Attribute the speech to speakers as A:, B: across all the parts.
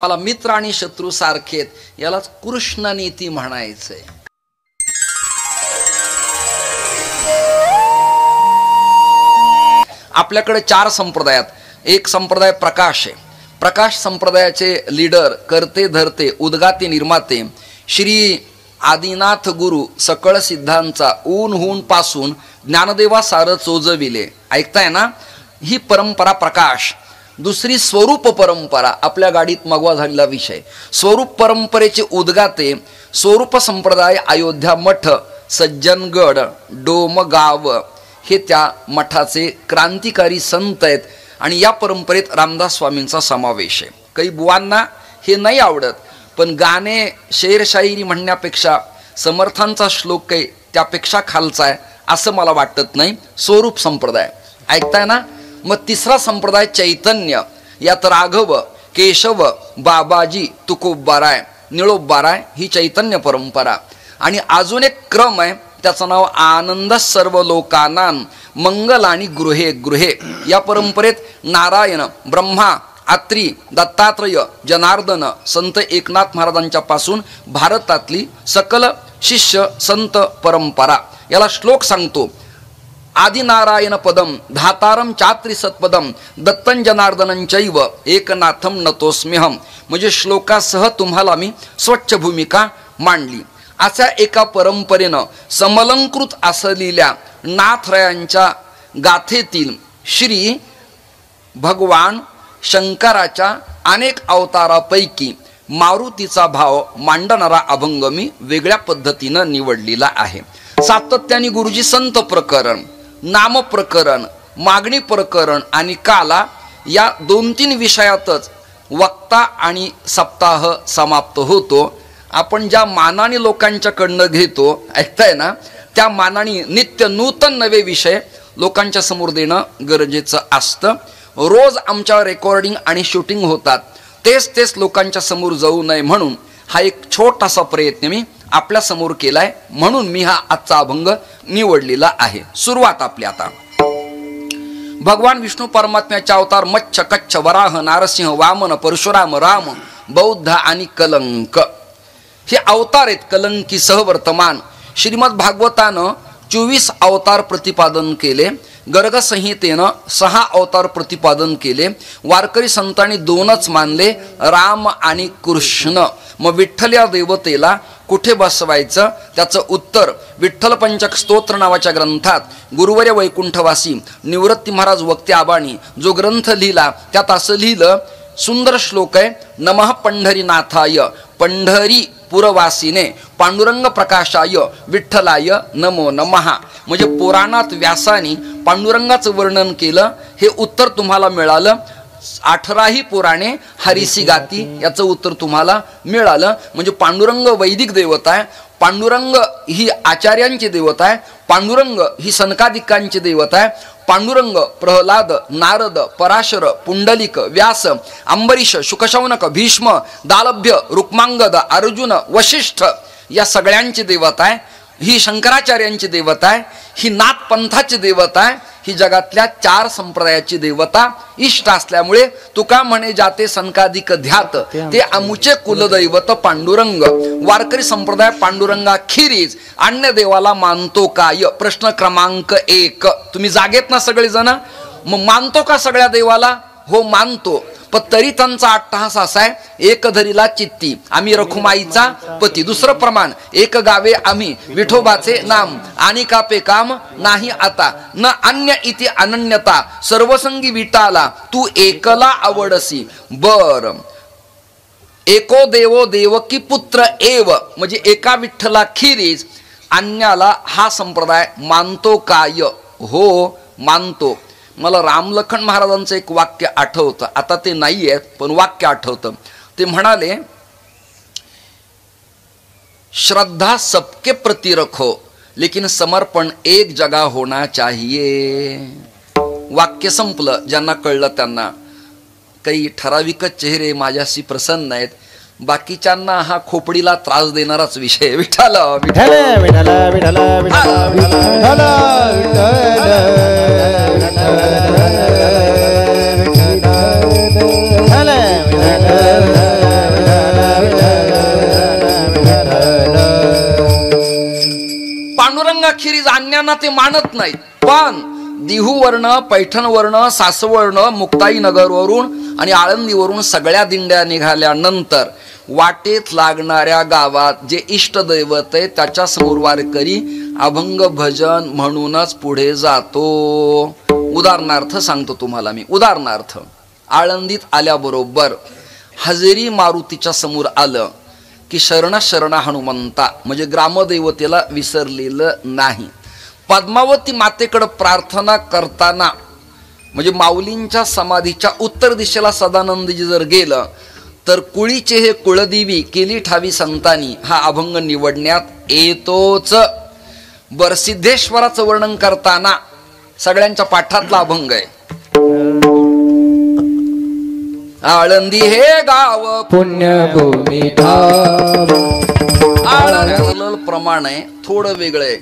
A: मला मित्र आणि शत्रू सारखेत, यालाच कृष्ण नीती म्हणायचंय. आपल्याकडे 4 संप्रदायात एक संप्रदाय प्रकाश आहे. प्रकाश संप्रदायाचे लीडर, करते धरते, उद्गाते निर्माते श्री आदिनाथ गुरु सकळ सिद्धांचा ऊन होऊन पासून ज्ञानदेवा सार चोजविले. ऐकताय ना? ही परंपरा प्रकाश. दुसरी स्वरूप परंपरा, आपल्या गाडीत मगवा झालेला विषय. स्वरूप परंपरेचे उद्गाते स्वरूप संप्रदाय, अयोध्या मठ, सज्जनगड, डोमगाव हे त्या मठाचे क्रांतिकारी संत आहेत. आणि या परंपरेत रामदास स्वामींचा समावेश आहे. काही बुवांना हे नाही आवडत, पण गाणे शेरशायरी म्हणण्यापेक्षा समर्थांचा श्लोक काही त्यापेक्षा खालचा आहे असं मला वाटत नाही. स्वरूप संप्रदाय ऐकताय ना? मग तिसरा संप्रदाय चैतन्य. यात राघव, केशव, बाबाजी, तुकोबाराय, निळोबाराय ही चैतन्य परंपरा. आणि अजून एक क्रम आहे, त्याचं नाव आनंद सर्व लोकांना मंगल आणि गृहे गृहे. या परंपरेत नारायण, ब्रह्मा, आत्री, दत्तात्रय, जनार्दन, संत एकनाथ महाराजांच्या पासून भारतातली सकल शिष्य संत परंपरा. याला श्लोक सांगतो. आदिनारायण पदम धातारम चात्री सत्पदम दत्तन जनार्दनं चैव एकनाथम नतोस्म्यहम. म्हणजे श्लोकासह तुम्हाला मी स्वच्छ भूमिका मांडली. अशा एका परंपरेनं समलंकृत असलेल्या नाथरायांच्या गाथेतील श्री भगवान शंकराच्या अनेक अवतारापैकी मारुतीचा भाव मांडणारा अभंग मी वेगळ्या पद्धतीनं निवडलेला आहे. सातत्याने गुरुजी संत प्रकरण, नाम प्रकरण, मागणी प्रकरण आणि काला या 2-3 विषयातच वक्ता आणि सप्ताह समाप्त होतो. आपण ज्या मानाने लोकांच्याकडनं घेतो, ऐकताय ना, त्या मानाने नित्य नूतन नवे विषय लोकांच्या समोर देणं गरजेचं असतं. रोज आमच्या रेकॉर्डिंग आणि शूटिंग होतात, तेच लोकांच्या समोर जाऊ नये म्हणून हा एक छोटासा प्रयत्न मी आपल्या समोर केलाय. म्हणून मी हा आजचा अभंग निवडलेला आहे. सुरुवात आपली आता. भगवान विष्णू परमात्म्याचे अवतार मच्छ, कच्छ, वराह, नारसिंह, वामन, परशुराम, राम, बौद्ध आणि कलंक हे अवतार आहेत. कलंकी सह वर्तमान. श्रीमद भागवतानं 24 अवतार प्रतिपादन केले. गर्ग संहितेनं 6 अवतार प्रतिपादन केले. वारकरी संतांनी 2च मानले, राम आणि कृष्ण. मग विठ्ठल या देवतेला कुठे बसवायचं त्याचं उत्तर विठ्ठल पंचक स्तोत्र नावाच्या ग्रंथात गुरुवर्य वैकुंठवासी निवृत्ती महाराज वक्ते आबाणी जो ग्रंथ लिहिला त्यात असं लिहिलं. सुंदर श्लोक आहे. नमः पंढरीनाथाय पंढरी पुरवासीने पांडुरंग प्रकाशाय विठ्ठलाय नमो नमः. म्हणजे पुराणात व्यासानी पांडुरंगाचं वर्णन केलं. हे उत्तर तुम्हाला मिळालं. 18ही पुराणे हरिसी गाती याचं उत्तर तुम्हाला मिळालं. म्हणजे पांडुरंग वैदिक देवता आहे. पांडुरंग ही आचार्यांची देवता आहे. पांडुरंग ही सनकादिकांची देवता आहे. पांडुरंग प्रल्हाद, नारद, पराशर, पुंडलिक, व्यास, अंबरीश, शुकशौनक, भीष्म, दालभ्य, रुक्मांगद, अर्जुन, वशिष्ठ या सगळ्यांची देवता आहे. ही शंकराचार्यांची देवता आहे. ही नाथ पंथाची देवता आहे. ही जगातल्या 4 संप्रदायाची देवता इष्ट असल्यामुळे तुका म्हणे जाते संकाधिक ध्यात ते आमुचे कुलदैवत पांडुरंग. वारकरी संप्रदाय पांडुरंगाखेरीज अन्य देवाला मानतो काय? प्रश्न क्रमांक 1. तुम्ही जागेत ना सगळेजण? मग मानतो का सगळ्या देवाला? हो मानतो. पण तरी त्यांचा अट्टहास असा आहे, एक धरीला चित्ती आम्ही रखुमाईचा पती. दुसरं प्रमाण, एक गावे आम्ही विठोबाचे नाम आणि कापे काम नाही आता न अन्य इति अनन्यता सर्वसंगी विटाला तू एकला आवडसी. बर एको देवो देवकी पुत्र एव म्हणजे एका विठ्ठला खिरीज अन्याला हा संप्रदाय मानतो काय? हो मानतो. मला रामलखन महाराजांचं एक वाक्य आठवतं. आता ते नाही आहे पण वाक्य आठवतं. ते म्हणाले, श्रद्धा सबके प्रति रखो लेकिन समर्पण एक जगह होना चाहिए. वाक्य संपलं. ज्यांना कळलं त्यांना. काही ठराविकच चेहरे माझ्याशी प्रसन्न आहेत, बाकीच्यांना हा खोपडीला त्रास देणाराच विषय. विठ्ठल विठ्ठल विठ्ठल विठ्ठल विठ्ठल विठ्ठल जरी जाणण्यांना ते मानत नाहीत, पण दिहूवर्ण, पैठणवर्ण, सासवर्ण, मुक्ताईनगरवरून आणि आळंदीवरून सगळ्या दिंड्या निघाल्यानंतर वाटेत लागणाऱ्या गावात जे इष्टदैवत आहे त्याच्या समोर वारकरी अभंग भजन म्हणूनच पुढे जातो. उदाहरणार्थ सांगतो तुम्हाला मी. उदाहरणार्थ आळंदीत आल्याबरोबर हजेरी मारुतीच्या समोर आलं की शरण शरण हनुमंता म्हणजे ग्रामदेवतेला विसरलेलं नाही. पद्मावती मातेकडे प्रार्थना करताना म्हणजे माऊलींच्या समाधीच्या उत्तर दिशेला सदानंदजी जर गेलं तर कुळीचे हे कुळदेवी केली ठावी संतानी हा अभंग निवडण्यात येतोच. बर सिद्धेश्वराचं वर्णन करताना सगळ्यांच्या पाठातला अभंग आहे. आळंदी हे गाव
B: पुण्यभूमी
A: आळंदी प्रमाण आहे थोडं वेगळं आहे.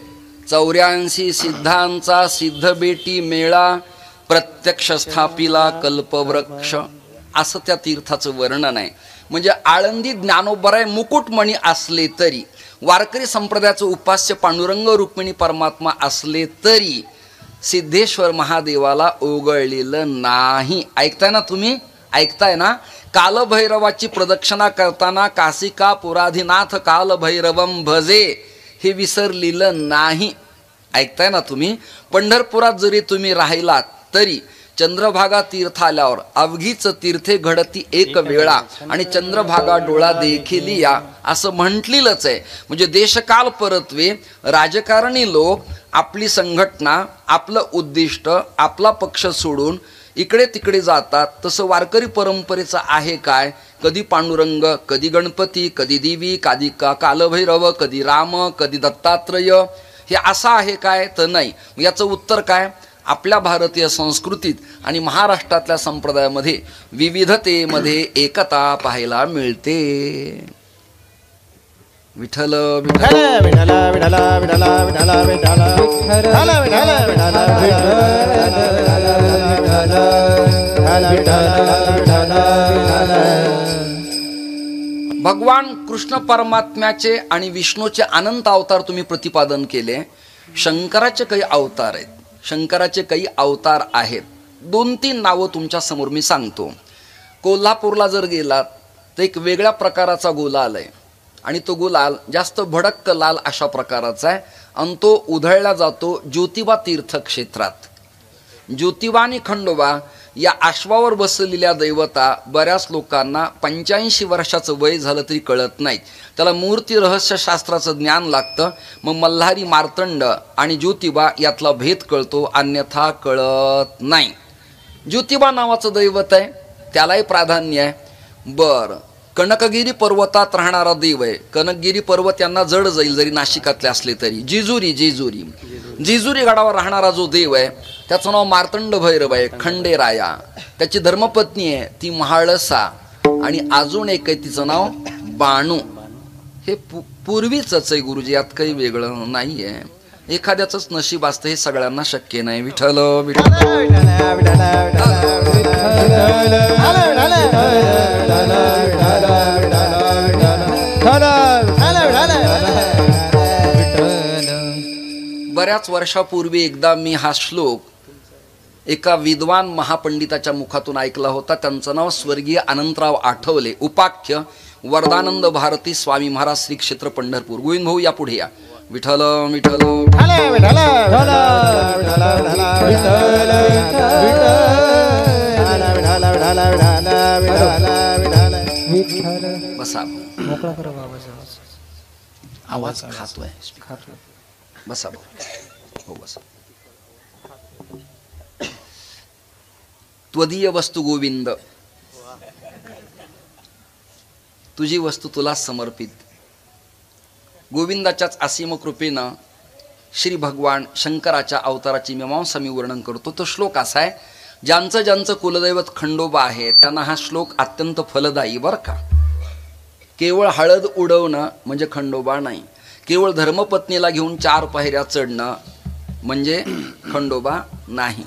A: 84 सिद्धांचा सिद्ध बेटी मेळा प्रत्यक्ष स्थापिला कल्पवृक्ष असं त्या तीर्थाचं वर्णन आहे. म्हणजे आळंदी ज्ञानोबराय मुकुटमणी असले तरी, वारकरी संप्रदायाचं उपास्य पांडुरंग रुक्मिणी परमात्मा असले तरी सिद्धेश्वर महादेवाला ओगळलेलं नाही. ऐकताय ना तुम्ही? ऐकताय ना? कालभैरवाची प्रदक्षिणा करताना कासिका पुराधिनाथ कालभैरवम भजे हे विसरलेलं नाही. ऐकताय ना तुम्ही? पंढरपुरात जरी तुम्ही राहिलात तरी चंद्रभागा तीर्थ आल्यावर अवघीच तीर्थे घडती एक वेळा आणि चंद्रभागा डोळा देखील या असं म्हटलेलंच आहे. म्हणजे देशकाल परत्वे राजकारणी लोक आपली संघटना, आपलं उद्दिष्ट, आपला पक्ष सोडून इकडे तिकडे जातात. तसं वारकरी परंपरेचं आहे काय? कधी पांडुरंग, कधी गणपती, कधी देवी, कधी कालभैरव, कधी राम, कधी दत्तात्रय, हे असं आहे काय? तर नाही. याचं उत्तर काय? आपल्या भारतीय संस्कृतीत आणि महाराष्ट्रातल्या संप्रदायामध्ये विविधतेमध्ये एकता पाहायला मिळते. विठ्ठल विठ्ठल विठ्ठल विठ्ठल विठ्ठल भगवान कृष्ण परमात्म्याचे आणि विष्णूचे अनंत अवतार तुम्ही प्रतिपादन केले. शंकराचे काही अवतार आहेत. शंकराचे काही अवतार आहेत. 2-3 नावं तुमच्या समोर मी सांगतो. कोल्हापूरला जर गेलात तर एक वेगळ्या प्रकाराचा गुलाल आहे आणि तो गुलाल जास्त भडक लाल अशा प्रकाराचा आहे आणि तो उधळला जातो ज्योतिबा तीर्थक्षेत्रात. ज्योतिबा आणि खंडोबा या अश्वावर बसलेल्या दैवता बऱ्याच लोकांना 85 वर्षाचं वय झालं तरी कळत नाहीत. त्याला मूर्ती रहस्यशास्त्राचं ज्ञान लागतं. मग मल्हारी मार्तंड आणि ज्योतिबा यातला भेद कळतो, अन्यथा कळत नाही. ज्योतिबा नावाचं दैवत आहे, त्यालाही प्राधान्य आहे. बरं, कनकगिरी पर्वतात राहणारा देव आहे. कनकगिरी पर्वत यांना जड जाईल जरी नाशिकातले असले तरी. जेजुरी गडावर राहणारा जो देव आहे त्याचं नाव मार्तंड भैरव आहे, खंडेराया. त्याची धर्मपत्नी आहे ती महाळसा आणि अजून एक आहे तिचं नाव बाणू. हे पूर्वीच आहे गुरुजी, यात काही वेगळं नाही आहे. एखाद्याच नशीब असतं, हे सगळ्यांना शक्य नाही. विठ्ठल बऱ्याच वर्षापूर्वी एकदा मी हा श्लोक एका विद्वान महापंडिताच्या मुखातून ऐकला होता. त्यांचं नाव स्वर्गीय अनंतराव आठवले, उपाख्य वरदानंद भारती स्वामी महाराज श्री क्षेत्र पंढरपूर. गोविंद भाऊ या पुढे या. विठ्ठल विठ्ठल बसा. आवाज खातोय. बसा हो बसा. त्वदीय वस्तू गोविंद, तुझी वस्तू तुला समर्पित. गोविंदाच्याच असीम कृपेनं श्री भगवान शंकराच्या अवताराची मीमांसा मी वर्णन करतो. तो श्लोक असा आहे, ज्यांचं ज्यांचं कुलदैवत खंडोबा आहे त्यांना हा श्लोक अत्यंत फलदायी बरं का. केवळ हळद उडवणं म्हणजे खंडोबा नाही. केवळ धर्मपत्नीला घेऊन 4 पायऱ्या चढणं म्हणजे खंडोबा नाही.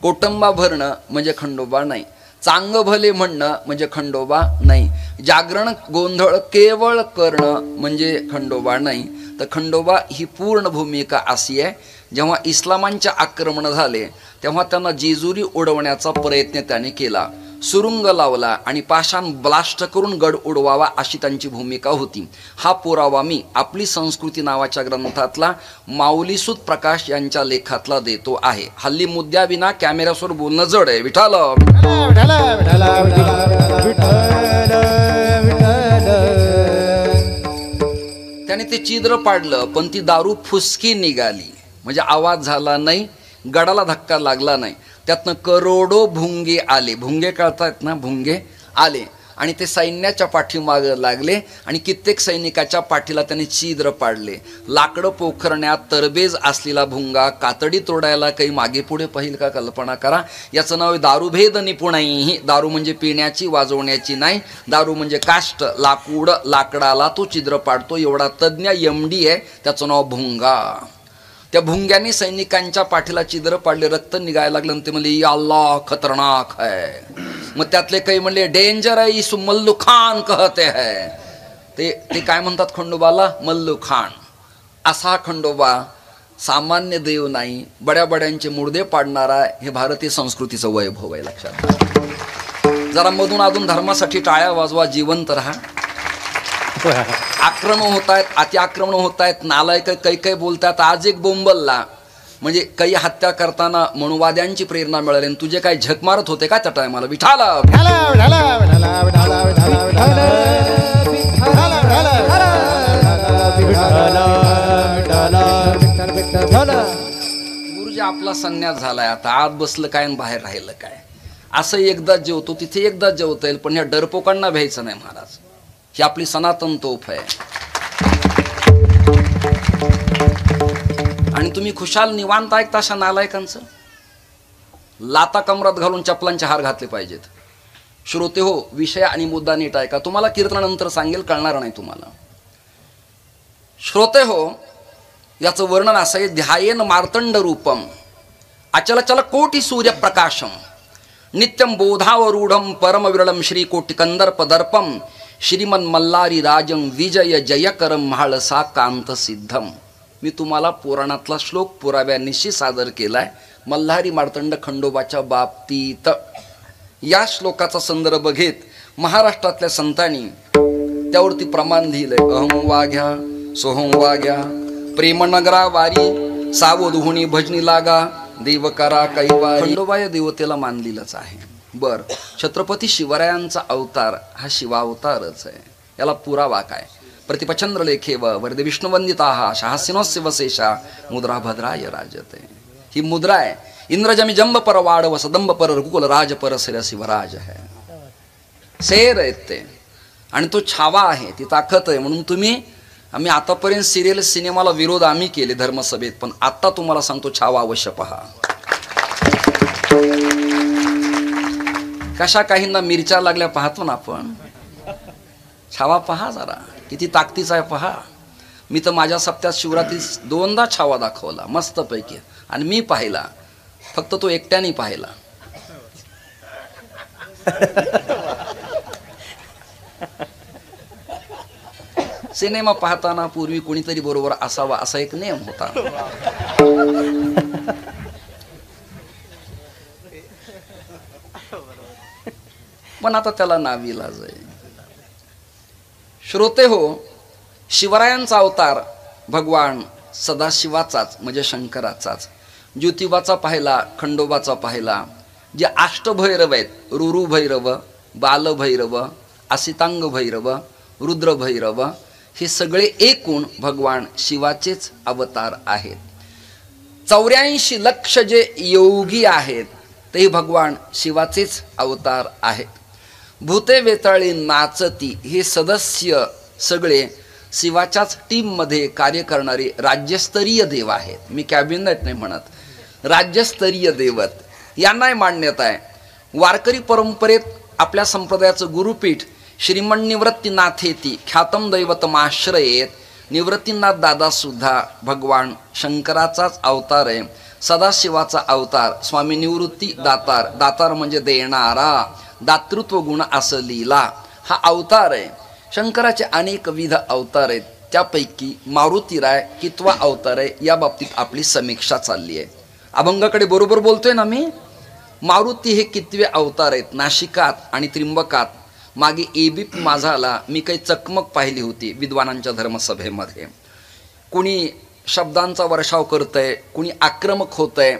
A: कोटंबा भरणं म्हणजे खंडोबा नाही. चांग भले म्हणणं म्हणजे खंडोबा नाही. जागरण गोंधळ केवळ करणं म्हणजे खंडोबा नाही, तर खंडोबा ही पूर्ण भूमिका अशी आहे. जेव्हा इस्लामांचे आक्रमण झाले तेव्हा त्यांना जेजुरी उडवण्याचा प्रयत्न त्याने केला, सुरुंग लावला आणि पाषाण ब्लास्ट करून गड उडवावा अशी त्यांची भूमिका होती. हा पुरावा मी आपली संस्कृती नावाच्या ग्रंथातला माऊलीसूत प्रकाश यांच्या लेखातला देतो आहे. हल्ली मुद्द्याविना कॅमेऱ्यासमोर बोलणं जड आहे. विठाल त्याने ते छिद्र पाडलं, पण ती दारू फुसकी निघाली, म्हणजे आवाज झाला नाही, गडाला धक्का लागला नाही. त्यातनं करोडो भुंगे आले. भुंगे कळतायत ना, भुंगे आले आणि ते सैन्याच्या पाठीमागे लागले आणि कित्येक सैनिकाच्या पाठीला त्यांनी छिद्र पाडले. लाकडं पोखरण्यात तरबेज असलेला भुंगा कातडी तोडायला काही मागे पुढे पाहिल का? कल्पना करा. याचं नाव दारूभेद निपुणाई. दारू म्हणजे पिण्याची, वाजवण्याची नाही. दारू म्हणजे काष्ट, लाकूड, लाकडाला तो छिद्र पाडतो एवढा तज्ज्ञ MD आहे, त्याचं नाव भुंगा. त्या भुंग्याने सैनिकांच्या पाठीला छिद्र पाडले, रक्त निघायला लागलं आणि ते म्हणले या अल्लाह खतरनाक है. मग त्यातले काही म्हणले डेंजर है, इसु मल्लू खान कहते है. ते काय म्हणतात खंडोबाला? मल्लू खान. असा खंडोबा सामान्य देव नाही, बड्या बड्यांचे मुर्दे पाडणारा हे भारतीय संस्कृतीचं वैभव आहे. लक्षात जरा मधून अधून धर्मासाठी टाळ्या वाजवा, जिवंत राहा. आक्रमण होत आहेत, अति आक्रमण होत आहेत, नालायक काही काही बोलतात. आज एक बोंबलला म्हणजे काही हत्या करताना मनुवाद्यांची प्रेरणा मिळाली. तुझे काय झक मारत होते का त्या टायमाला? विठाला गुरुजी आपला संन्यास झालाय, आता आत बसलं काय आणि बाहेर राहिलं काय. असं एकदा जेवतो तिथे एकदा जेवता येईल, पण या डरपोकांना भ्यायचं नाही महाराज. ही आपली सनातन तोफ आहे. आणि तुम्ही खुशाल निवांत ऐकता अशा नालायकांचं? लाता कमरात घालून चपलांचे हार घातले पाहिजेत. श्रोते हो, विषय आणि मुद्दा नीट ऐका. तुम्हाला कीर्तनानंतर सांगेल, कळणार नाही तुम्हाला. श्रोते हो, याचं वर्णन असं आहे. ध्यायेन मार्तंड रूपम अचलचल कोटी सूर्यप्रकाशम नित्यम बोधावरूढम परमविरळम श्रीकोटी कंदर्प दर्पम श्रीमन मल्लारी राजम विजय जयकरम म्हाळसा कांत सिद्धम. मी तुम्हाला पुराणातला श्लोक पुराव्यानिशी सादर केलाय मल्हारी मार्तंड खंडोबाच्या बाबतीत. या श्लोकाचा संदर्भ घेत महाराष्ट्रातल्या संतांनी त्यावरती प्रमाण लिहिलंय. अहं वाघ्या सोहं वाघ्या प्रेमनगरा वारी सावधुनी भजनी लागा देव करा कैवारी. खंडोबा या देवतेला मानलेलंच आहे. बर, छत्रपती शिवरायांचा अवतार हा शिवावतारच आहे. याला पुरावा काय? प्रतिपचंद्र लेखेव वरदे विष्णुवंदिता शाहसिनोस्य वशेषा मुद्रा भद्राय राजते. ही मुद्रा आहे. इंद्रजमी जंब पर वाडव सदंब पर रघुकुल राज पर सिर शिवराज है. शेर आहेत ते आणि तो छावा आहे, ती ताकद आहे. म्हणून आम्ही आतापर्यंत सिरियल सिनेमाला विरोध आम्ही केले धर्मसभेत, पण आता तुम्हाला सांगतो छावा अवश्य पहा. कशा काहींना मिरच्या लागल्या पाहतो ना आपण. छावा पहा जरा, किती ताकदीचा आहे पहा. मी तर माझ्या सप्त्यात शिवरात्री 2दा छावा दाखवला मस्तपैकी, आणि मी पाहिला, फक्त तो एकट्याने पाहिला. सिनेमा पाहताना पूर्वी कोणीतरी बरोबर असावा असा एक नियम होता. पण आता त्याला नाविलाज आहे. श्रोते हो, शिवरायांचा अवतार भगवान सदाशिवाचाच म्हणजे शंकराचाच. ज्योतिबाचा पाहिला, खंडोबाचा पाहिला. जे अष्टभैरव आहेत, रुरु भैरव, बालभैरव, असितांग भैरव, रुद्र भैरव, हे सगळे एकूण भगवान शिवाचेच अवतार आहेत. 84 लक्ष जे योगी आहेत ते भगवान शिवाचेच अवतार आहेत. भूते वेताळी नाचती हे सदस्य सगळे शिवाच्याच टीममध्ये कार्य करणारे राज्यस्तरीय देव आहेत. मी कॅबिनेट नाही म्हणत, राज्यस्तरीय दैवत यांनाही मान्यता आहे. वारकरी परंपरेत आपल्या संप्रदायाचं गुरुपीठ श्रीमन निवृत्तीनाथेती ख्यातम दैवतमाश्रयेत. निवृत्तीनाथ दादा सुद्धा भगवान शंकराचाच अवतार आहे, सदाशिवाचा अवतार. स्वामी निवृत्ती दातार, दातार म्हणजे देणारा, दातृत्व गुण असं लिहिला. हा अवतार आहे. शंकराचे अनेक विध अवतार आहेत, त्यापैकी मारुतीराय कितवा अवतार आहे या बाबतीत आपली समीक्षा चालली आहे. अभंगाकडे बरोबर बोलतोय ना मी. मारुती हे कितवे अवतार आहेत. नाशिकात आणि त्रिंबकात मागे एबीप माझाला मी काही चकमक पाहिली होती विद्वानांच्या धर्मसभेमध्ये. कुणी शब्दांचा वर्षाव करतंय, कुणी आक्रमक होतंय,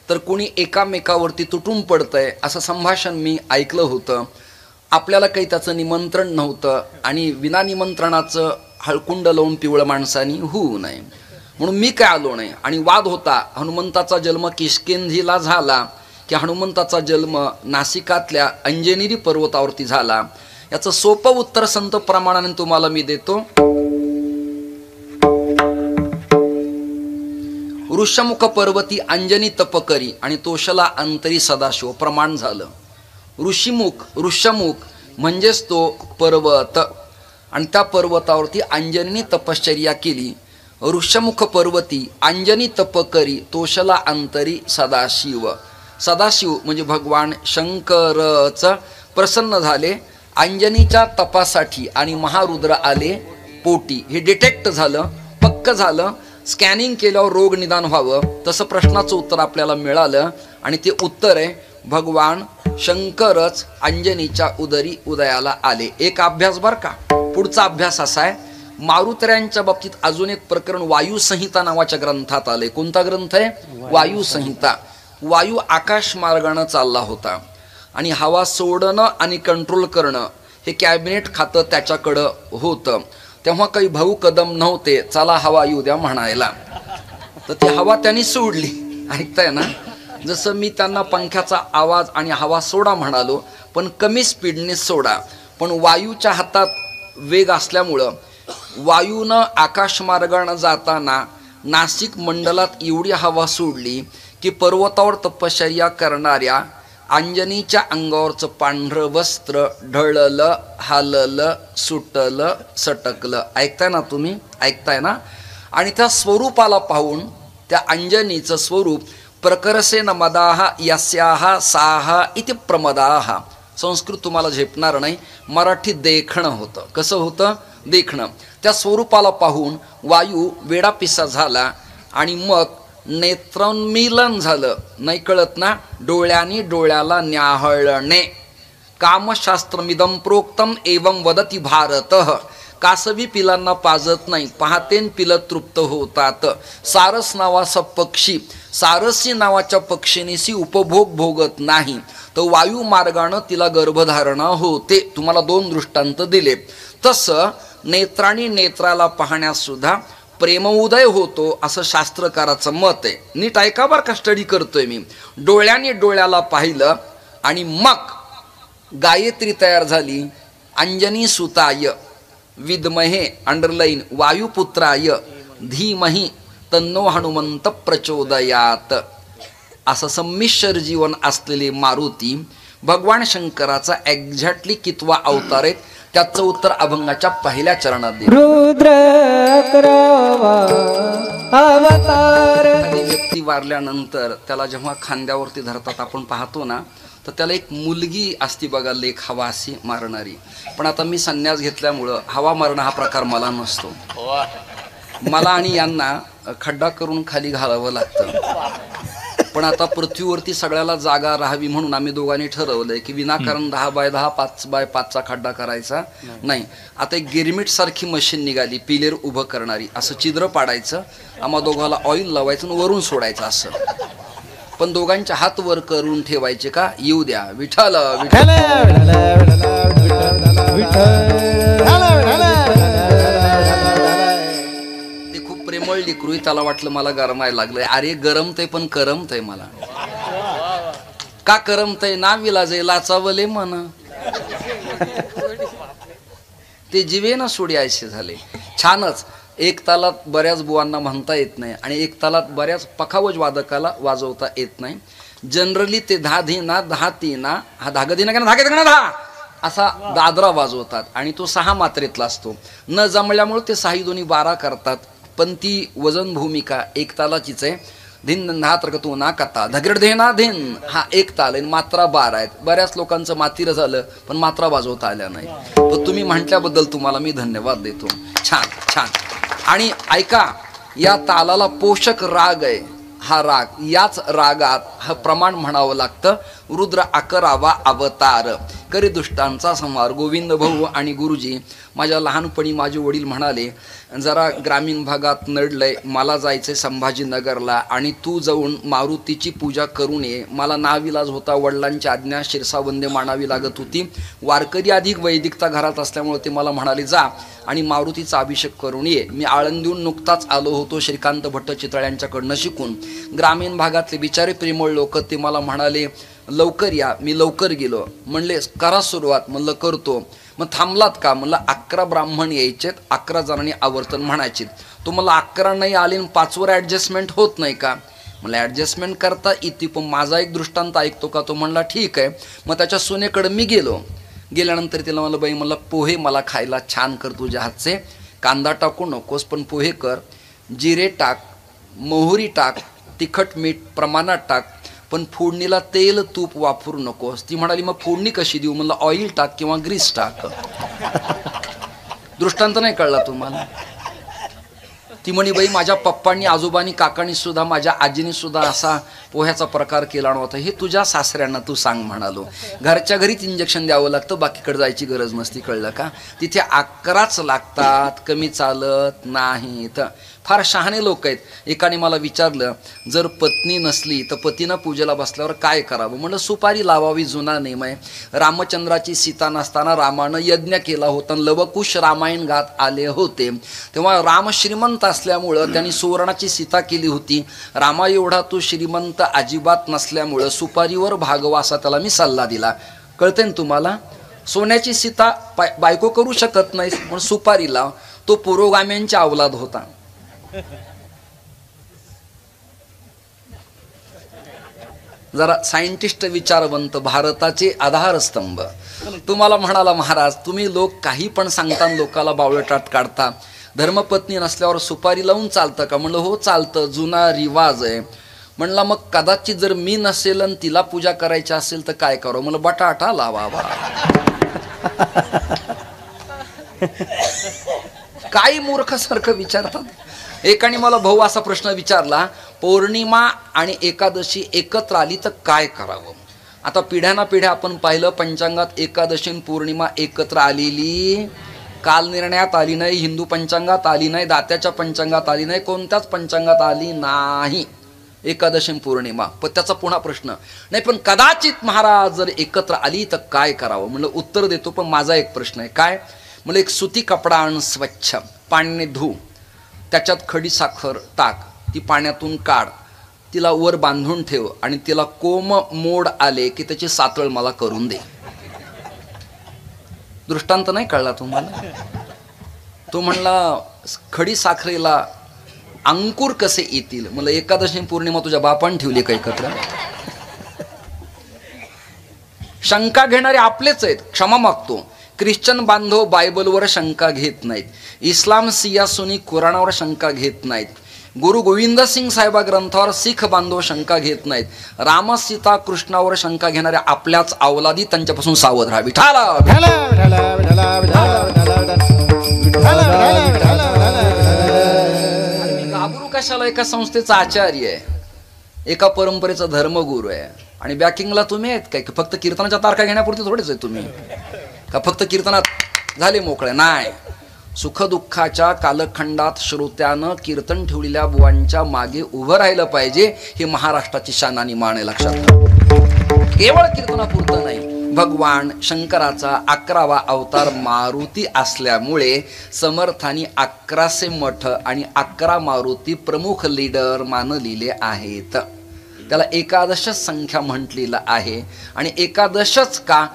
A: तर कुणी एकामेकावरती तुटून पडतंय असं संभाषण मी ऐकलं होतं. आपल्याला काही त्याचं निमंत्रण नव्हतं आणि विना निमंत्रणाचं हळकुंड लावून पिवळं माणसानी होऊ नये म्हणून मी काय आलो नाही. आणि वाद होता, हनुमंताचा जन्म किष्किंधीला झाला की हनुमंताचा जन्म नाशिकातल्या अंजनेरी पर्वतावरती झाला. याचं सोपं उत्तर संत प्रमाणाने तुम्हाला मी देतो. ऋषमुख पर्वती अंजनी तपकरी आणि तोषला अंतरी सदाशिव प्रमाण झालं. ऋषमुख म्हणजेच तो पर्वत आणि त्या पर्वतावरती अंजनी तपश्चर्या केली. ऋषमुख पर्वती अंजनी तपकरी तोषला अंतरी सदाशिव. सदाशिव म्हणजे भगवान शंकरच प्रसन्न झाले अंजनीच्या तपासाठी आणि महारुद्र आले पोटी. हे डिटेक्ट झालं, पक्क झालं. स्कॅनिंग केल्यावर रोग निदान व्हावं तसं प्रश्नाचं उत्तर आपल्याला मिळालं आणि ते उत्तर आहे भगवान शंकरच अंजनीच्या उदरी उदयाला आले. एक अभ्यास बर का. पुढचा अभ्यास असा आहे, मारुतऱ्यांच्या बाबतीत अजून एक प्रकरण वायुसंहिता नावाच्या ग्रंथात आले. कोणता ग्रंथ आहे? वायुसंहिता. वायू आकाश मार्गाने चालला होता आणि हवा सोडणं आणि कंट्रोल करणं हे कॅबिनेट खातं त्याच्याकडं होतं. तेव्हा काही भाऊ कदम नव्हते, चला हवा येऊ द्या म्हणायला. तर ती हवा त्यांनी सोडली. ऐकताय ना? जसं मी त्यांना पंख्याचा आवाज आणि हवा सोडा म्हणालो, पण कमी स्पीडने सोडा. पण वायूच्या हातात वेग असल्यामुळं वायूनं आकाशमार्गानं जाताना नाशिक मंडलात एवढी हवा सोडली की पर्वतावर तपश्चर्या करणाऱ्या अंजनीच्या अंगावरचं पांढरं वस्त्र ढळलं, हाललं, सुटलं, सटकलं. ऐकताय ना तुम्ही? ऐकताय ना? आणि त्या स्वरूपाला पाहून त्या अंजनीचं स्वरूप प्रकरसेन मदाह यस्याह साह इति प्रमदाह. संस्कृत तुम्हाला झेपणार नाही, मराठी देखणं होतं. कसं होतं? देखणं. त्या स्वरूपाला पाहून वायू वेडापिसा झाला आणि मग नेत्रोन्मीलन झालं. नाही कळत ना? डोळ्यानी डोळ्याला न्याहळणे. कामशास्त्रमिदं प्रोक्तम एवं वदती भारत. कासवी पिलांना पाजत नाही, पहातेन पिलं तृप्त होतात. सारस नावाचा पक्षी सारसी नावाच्या पक्षिणीशी उपभोग भोगत नाही, तर वायू मार्गानं तिला गर्भधारणा होते. तुम्हाला 2 दृष्टांत दिले. तसं नेत्राणी नेत्राला पाहण्यास सुद्धा प्रेमउदय होतो असं शास्त्रकाराचं मत आहे. नीट ऐका बरं का, स्टडी करतोय मी. डोळ्याने डोळ्याला पाहिलं आणि मग गायत्री तयार झाली. अंजनी सुताय विद्महे अंडरलाईन वायुपुत्राय धीमहि तन्नो हनुमंत प्रचोदयात. असं संमिश्र जीवन असलेले मारुती भगवान शंकराचा एक्झॅक्टली कितवा अवतार आहे त्याचं उत्तर अभंगाच्या पहिल्या चरणात दे.
B: रुद्र अवतार.
A: व्यक्ती वारल्यानंतर त्याला जेव्हा खांद्यावरती धरतात आपण पाहतो ना, तर त्याला एक मुलगी असती बघा, लेख हवा अशी मारणारी. पण आता मी संन्यास घेतल्यामुळं हवा मारणं हा प्रकार मला नसतो. मला आणि यांना खड्डा करून खाली घालावं लागतं. पण आता पृथ्वीवरती सगळ्याला जागा राहावी म्हणून आम्ही दोघांनी ठरवलंय की विनाकारण 10x10 5x5चा खड्डा करायचा नाही. आता एक गिरमिट सारखी मशीन निघाली पिलेर उभं करणारी. असं छिद्र पाडायचं, आम्हा दोघाला ऑइल लावायचं आणि वरून सोडायचं असं. पण दोघांचे हात वर करून ठेवायचे का? येऊ द्या विठ्ठल विठ्ठल. ते खूप प्रेमळ लेकरू. त्याला वाटलं मला गरमायला लागलंय. अरे गरमतय पण करमतय मला. का करमतय? नाविलाजय लाचावले मन. ते जीवेना सोडी आयसे झाले. छानच. एक तालात बऱ्याच बुवांना म्हणता येत नाही आणि एक तालात बऱ्याच पखावज वादकाला वाजवता येत नाही. जनरली ते 10 धीना 10 तीना हा धाग दिना का धागे ना 10 असा दादरा वाजवतात आणि तो 6 मात्रेतला असतो. न जमल्यामुळे ते 6 दोन्ही 12 करतात. पण ती वजन भूमिका एक तालाचीच आहे. धिन नात्र तू ना कथा धगड धेना धिन हा एक ताल आहे, मात्रा 12 आहेत. बऱ्याच लोकांचं मातीर झालं पण मात्रा वाजवता आल्या नाही. तर तुम्ही म्हटल्याबद्दल तुम्हाला मी धन्यवाद देतो. छान छान. आणि ऐका, या तालाला पोषक राग आहे. हा राग, याच रागात हा प्रमाण म्हणावं लागतं. रुद्र 11वा अवतार करी दुष्टांचा संहार. गोविंद भाऊ आणि गुरुजी, माझ्या लहानपणी माझे वडील म्हणाले, जरा ग्रामीण भागात नडलंय, मला जायचंय संभाजीनगरला आणि तू जाऊन मारुतीची पूजा करून ये. मला नाविलाज होता, वडिलांची आज्ञा शिरसावंदे मानावी लागत होती. वारकरी अधिक वैदिकता घरात असल्यामुळे ते मला म्हणाले, जा आणि मारुतीचा अभिषेक करून ये. मी आळंदीहून नुकताच आलो होतो श्रीकांत भट्ट चितळ्यांच्याकडनं शिकून. ग्रामीण भागातले बिचारे प्रेमळ लोक ते मला म्हणाले, लवकर या. मी लवकर गेलो. म्हणले करा सुरुवात. म्हणलं करतो. मग थांबलात का? म्हणलं 11 ब्राह्मण यायचेत, 11 जणांनी आवर्तन म्हणायचे. तुम्हाला 11 नाही आले आणि 5वर ॲडजस्टमेंट होत नाही का? मला ॲडजस्टमेंट करता येते, पण माझा एक दृष्टांत ऐकतो का? तो म्हणला ठीक आहे. मग त्याच्या सुनेकडे मी गेलो. गेल्यानंतर तिला म्हणलं, बाई मला पोहे मला खायला छान कर तुझ्या हातचे. कांदा टाकू नकोस पण पोहे कर. जिरे टाक, मोहरी टाक, तिखट मीठ प्रमाणात टाक, पण फोडणीला तेल तूप वापरू नकोस. ती म्हणाली, मग फोडणी कशी देऊ? म्हणलं ऑइल टाक किंवा ग्रीस टाक. दृष्टांत नाही कळला तुम्हाला? ती म्हणी, बाई माझ्या पप्पांनी आजोबांनी काकांनी सुद्धा माझ्या आजीने सुद्धा असा पोह्याचा प्रकार केला नव्हता. हे तुझ्या सासऱ्यांना तू सांग म्हणालो. घरच्या घरीच इंजेक्शन द्यावं लागतं, बाकीकडे जायची गरज नसती. कळलं का? तिथे 11च लागतात, कमी चालत नाहीत. फार शहाणे लोक आहेत. एकाने मला विचारलं, जर पत्नी नसली तर पतीनं पूजेला बसल्यावर काय करावं? म्हणलं सुपारी लावावी, जुना नेम आहे. रामचंद्राची सीता नसताना रामानं यज्ञ केला होता, लवकुश रामायण गात आले होते. तेव्हा राम श्रीमंत असल्यामुळं त्यांनी सुवर्णाची सीता केली होती. रामा एवढा तू श्रीमंत अजिबात नसल्यामुळं सुपारीवर भागवा असा त्याला मी सल्ला दिला. कळते ना तुम्हाला? सोन्याची सीता बायको करू शकत नाही म्हणून सुपारी लाव. तो पुरोगाम्यांच्या अवलाद होता. जरा सायंटिस्ट विचारवंत, भारताचे आधारस्तंभ. तुम्हाला म्हणाला, महाराज तुम्ही लोक काही पण सांगता, लोकाला बावळटाट काढता. धर्मपत्नी नसल्यावर सुपारी लावून चालतं का? म्हणलं हो चालतं, जुना रिवाज आहे. म्हणला मग कदाचित जर मी नसेल आणि तिला पूजा करायची असेल तर काय करावं? म्हणलं बटाटा लावावा. काही मूर्खासारखं विचारतात. एकाने मला भाऊ असा प्रश्न विचारला, पौर्णिमा आणि एकादशी एकत्र आली तर काय करावं? आता पिढ्याना पिढ्या आपण पाहिलं, पंचांगात एकादशी आणि पौर्णिमा एकत्र आलेली काल निर्णयात आली नाही, हिंदू पंचांगात आली नाही, दात्याच्या पंचांगात आली नाही, कोणत्याच पंचांगात आली नाही एकादशी पौर्णिमा. पण त्याचा पुन्हा प्रश्न नाही, पण कदाचित महाराज जर एकत्र आली तर काय करावं? म्हणलं उत्तर देतो, पण माझा एक प्रश्न आहे. काय? म्हणलं एक सुती कपडा आण, स्वच्छ पाण्याने धु, त्याच्यात खडी साखर टाक, ती पाण्यातून काढ, तिला वर बांधून ठेव आणि तिला कोम मोड आले की त्याची सातळ मला करून दे. दृष्टांत नाही कळला तुम्हाला? तो म्हणला खडी साखरेला अंकुर कसे येतील? म्हणलं एकादशी पौर्णिमा तुझ्या बापान ठेवली का एकत्र? शंका घेणारे आपलेच आहेत, क्षमा मागतो. ख्रिश्चन बांधव बायबलवर शंका घेत नाहीत, इस्लाम सिया सुनी कुराणावर शंका घेत नाहीत, गुरु गोविंद सिंग साहेबा ग्रंथावर सिख बांधव शंका घेत नाहीत. राम सीता कृष्णावर शंका घेणाऱ्या आपल्याच अवलादी, त्यांच्यापासून सावध राहावी. घाबरू कशाला? एका संस्थेचा आचार्य आहे, एका परंपरेचा धर्मगुरू आहे आणि बॅकिंगला तुम्ही आहेत काय? फक्त कीर्तनाच्या तारखा घेण्यापुरती थोडेच आहे तुम्ही का? फक्त कीर्तनात झाले मोकळे नाही. सुखदुःखाच्या कालखंडात श्रोत्यानं कीर्तन ठेवलेल्या बुवांच्या मागे उभं राहिलं पाहिजे. हे महाराष्ट्राची शान आणि मान आहे, लक्षात ठेवा. केवळ कीर्तनापुरतं नाही. भगवान शंकराचा 11वा अवतार मारुती असल्यामुळे समर्थांनी 1100 मठ आणि 11 मारुती प्रमुख लीडर मानलेले आहेत. त्याला एकादश संख्या म्हटलेलं आहे. आणि एकादशच का?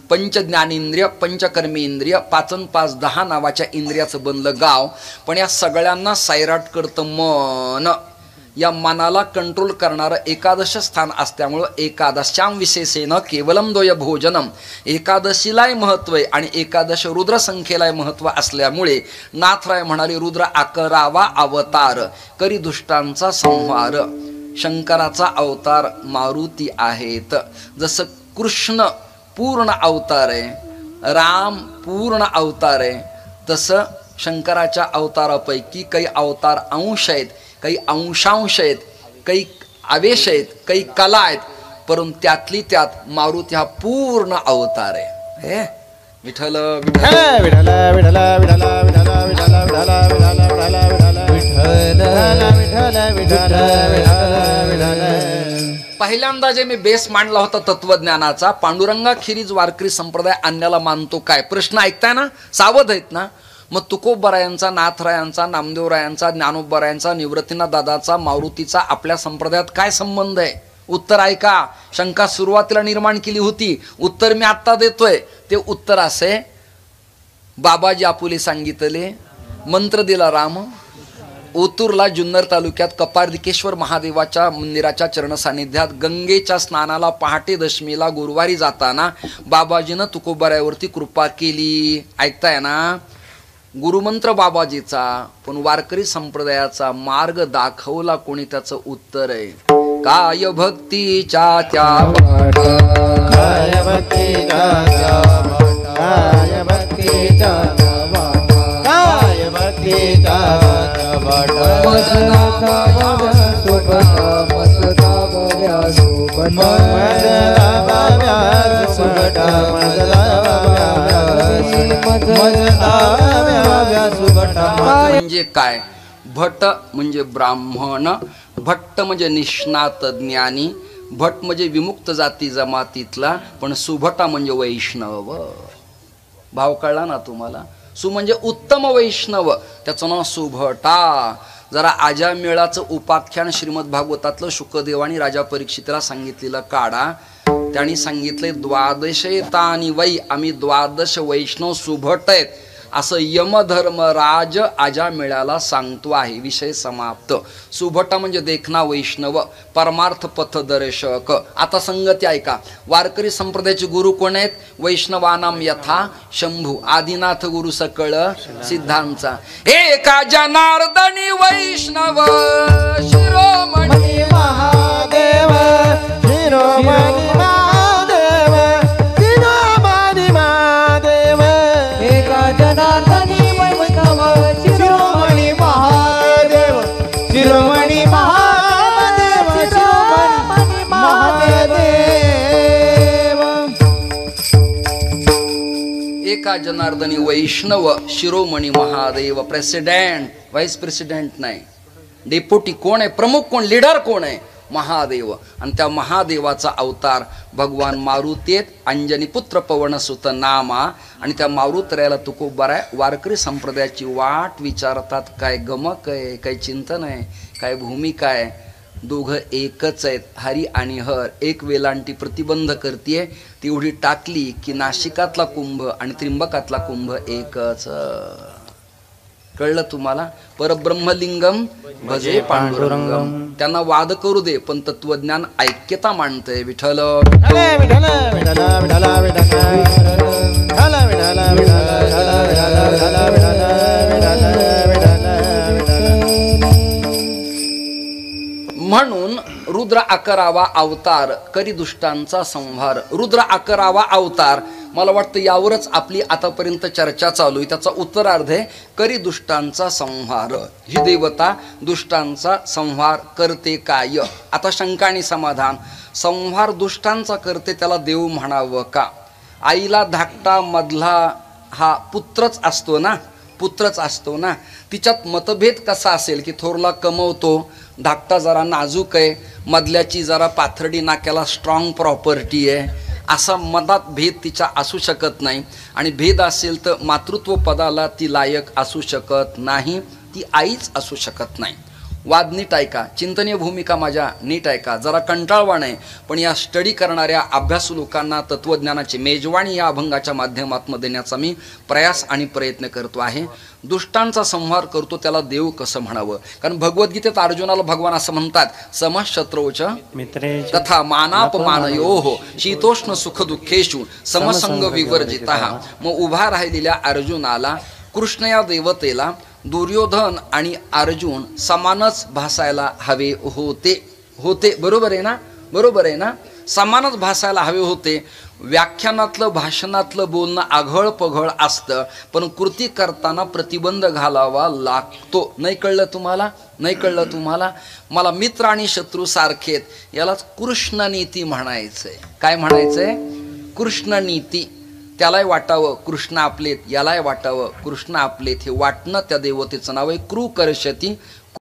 A: पंचज्ञानेंद्रिय, पंचकर्मेंद्रिय, 5 आणि 5 10 नावाच्या इंद्रियाचं बनलं गाव. पण या सगळ्यांना सैराट करतं मन. या मनाला कंट्रोल करणारं एकादश स्थान असल्यामुळं एकादश्याम विशेषेन केवलम द्वय भोजनम, एकादशीलाही महत्व आहे आणि एकादश रुद्र संख्येलाही महत्व असल्यामुळे नाथराय म्हणाले, रुद्र 11वा अवतार करी दुष्टांचा संहार. शंकराचा अवतार मारुती आहेत. जसं कृष्ण पूर्ण अवतार आहे, राम पूर्ण अवतार आहे, तसं शंकराच्या अवतारापैकी काही अवतार अंश आहेत, काही अंशांश आहेत, काही आवेश आहेत, काही कला आहेत, परंतु त्यातली त्यात मारुती हा पूर्ण अवतार आहे. विठ्ठल
B: विठ्ठल विठ्ठल विठ्ठल विठ्ठल विठ्ठल विठ्ठल विठ्ठल विठ्ठल विठ्ठल विठ्ठल.
A: पहिल्यांदा जे मी बेस मांडला होता तत्वज्ञानाचा, पांडुरंगाखेरीज वारकरी संप्रदाय अन्याला मानतो काय? प्रश्न ऐकताय ना, सावध आहेत ना? मग तुकोबरायांचा, नाथरायांचा, नामदेवरायांचा, ज्ञानोबरायांचा, निवृत्तीनाथ दादाचा, मारुतीचा आपल्या संप्रदायात काय संबंध आहे? उत्तर ऐका. शंका सुरुवातीला निर्माण केली होती, उत्तर मी आत्ता देतोय. ते उत्तर असे, बाबाजी आपुले सांगितले, मंत्र दिला राम. ओतूरला जुन्नर तालुक्यात कपार्दिकेश्वर महादेवाच्या मंदिराच्या चरणसान्निध्यात गंगेच्या स्नानाला पहाटे दशमीला गुरुवारी जाताना बाबाजीनं तुकोबरायावरती कृपा केली. ऐकताय ना? गुरुमंत्र बाबाजीचा, पण वारकरी संप्रदायाचा मार्ग दाखवला कोणी? त्याचं उत्तर आहे काय भक्तीच्या त्या
B: काय भक्तीच्या काय भक्तीच्या काय भक्तीच्या
A: म्हणजे काय? भट म्हणजे ब्राह्मण, भट्ट म्हणजे निष्णात ज्ञानी, भट म्हणजे विमुक्त जाती जमातीतला, पण सुभटा म्हणजे वैष्णव. भाव कळला ना तुम्हाला? सु म्हणजे उत्तम वैष्णव, त्याचं नाव सुभटा. जरा आजामेळाचं उपाख्यान श्रीमद भागवतातलं शुकदेवानी राजा परीक्षितला सांगितलेलं काढा. त्यांनी सांगितले, द्वादशेतानी वै, आम्ही द्वादश वैष्णव सुभट आहेत, असं यमधर्मराज आजामेळ्याला सांगतो आहे. विषय समाप्त. सुभटा म्हणजे देखना वैष्णव, परमार्थ पथदर्शक. आता संगती ऐका. वारकरी संप्रदायाचे गुरु कोण आहेत? वैष्णवानाम यथा शंभू, आदिनाथ गुरु सकळ सिद्धांचा. एका जनार्दनी वैष्णव शिरोमणी
B: महादेव, शिरोमणी महादेव, शिरोमणी महादेव. एका जनार्दनी वैष्णव शिरोमणी महादेव, शिरोमणी महादेव, शिरोमणी महादेव.
A: एका जनार्दनी वैष्णव शिरोमणी महादेव. प्रेसिडेंट, व्हाईस प्रेसिडेंट नाही, डेप्युटी कोण आहे? प्रमुख कोण? लीडर कोण आहे? महादेव. आणि त्या महादेवाचा अवतार भगवान मारुती आहेत. अंजनी पुत्र पवन सुत नामा. आणि त्या मारुतऱ्याला तुकोबाराय वारकरी संप्रदायाची वाट विचारतात. काय गमक आहे, काय चिंतन आहे, काय भूमिका आहे? दोघं एकच आहेत, हरी आणि हर. एक वेलांटी प्रतिबंध करतीये, तेवढी टाकली की नाशिकातला कुंभ आणि त्रिंबकातला कुंभ एकच. कळलं तुम्हाला? परब्रह्मलिंगम भजे पांडुरंगम. त्यांना वाद करू दे, पण तत्वज्ञान ऐक्यता मांडतंय. विठ्ठल म्हणून रुद्र 11वा अवतार, करी दुष्टांचा संहार. रुद्र 11वा अवतार, मला वाटतं यावरच आपली आतापर्यंत चर्चा चालू आहे. त्याचा उत्तरार्ध आहे करी दुष्टांचा संहार. ही देवता दुष्टांचा संहार करते काय? आता शंका आणि समाधान. संहार दुष्टांचा करते, त्याला देव म्हणावं का? आईला धाकटा मधला हा पुत्रच असतो ना, पुत्रच असतो ना. तिच्यात मतभेद कसा असेल की थोरला कमवतो, धाकटा जरा नाजूक आहे, मधल्याची जरा पाथर्डी नाक्याला स्ट्रॉंग प्रॉपर्टी आहे. असा मनात भेद तिच्या असू शकत नाही. आणि भेद असेल तर मातृत्व पदाला ती लायक असू शकत नाही, ती आईच असू शकत नाही. वाद नीट ऐका, चिंतनीय भूमिका माझ्या नीट ऐका. जरा कंटाळवाण आहे, पण या स्टडी करणाऱ्या अभ्यासू लोकांना तत्वज्ञानाची मेजवानी या अभंगाच्या माध्यमातून देण्याचा मी प्रयास आणि प्रयत्न करतो आहे. दुष्टांचा संहार करतो त्याला देव कसं म्हणावं? कारण भगवद्गीतेत अर्जुनाला भगवान असं म्हणतात, समशत्रोच मित्रे तथा मानापमानयोः शीतोष्ण सुख दुःखेषु समसंग विवर्जितः. मग उभा राहिलेल्या अर्जुनाला, कृष्ण या देवतेला दुर्योधन आणि अर्जुन समानच भासायला हवे होते. होते. बरोबर आहे ना, बरोबर आहे ना, समानच भासायला हवे होते. व्याख्यानातलं भाषणातलं बोलणं आघळ पघळ असतं, पण कृती करताना प्रतिबंध घालावा लागतो. नाही कळलं तुम्हाला, नाही कळलं तुम्हाला. मला मित्र आणि शत्रू सारखेत, यालाच कृष्णनीती म्हणायचंय. काय म्हणायचंय? कृष्णनीती. त्यालाही वाटावं कृष्ण आपलेत, यालाही वाटावं कृष्ण आपलेत. हे वाटणं त्या देवतेचं नाव आहे. कृ करशती